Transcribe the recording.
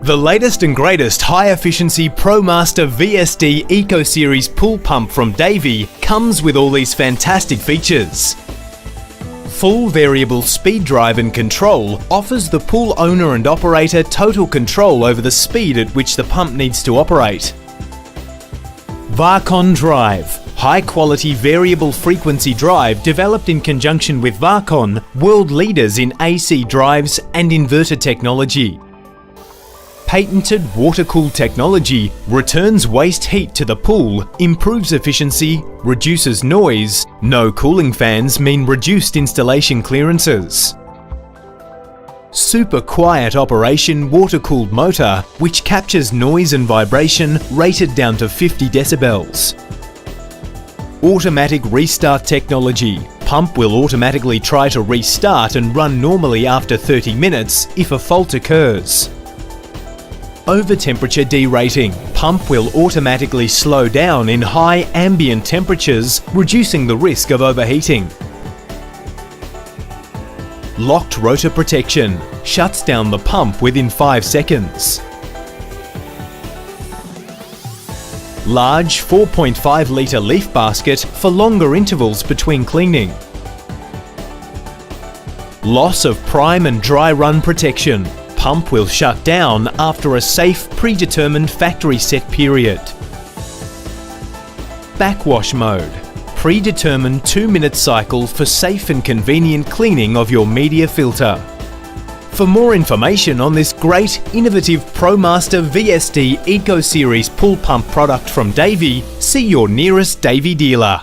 The latest and greatest high-efficiency ProMaster VSD Eco Series pool pump from Davey comes with all these fantastic features. Full variable speed drive and control offers the pool owner and operator total control over the speed at which the pump needs to operate. Varcon Drive, high-quality variable frequency drive developed in conjunction with Varcon, world leaders in AC drives and inverter technology. Patented water-cooled technology returns waste heat to the pool, improves efficiency, reduces noise. No cooling fans mean reduced installation clearances. Super quiet operation water-cooled motor, which captures noise and vibration rated down to 50 decibels. Automatic restart technology. Pump will automatically try to restart and run normally after 30 minutes if a fault occurs. Over temperature derating. Pump will automatically slow down in high ambient temperatures, reducing the risk of overheating. Locked rotor protection. Shuts down the pump within 5 seconds. Large 4.5 litre leaf basket for longer intervals between cleaning. Loss of prime and dry run protection. Pump will shut down after a safe, predetermined factory set period. Backwash mode. Predetermined 2-minute cycle for safe and convenient cleaning of your media filter. For more information on this great, innovative ProMaster VSD Eco Series pool pump product from Davey, see your nearest Davey dealer.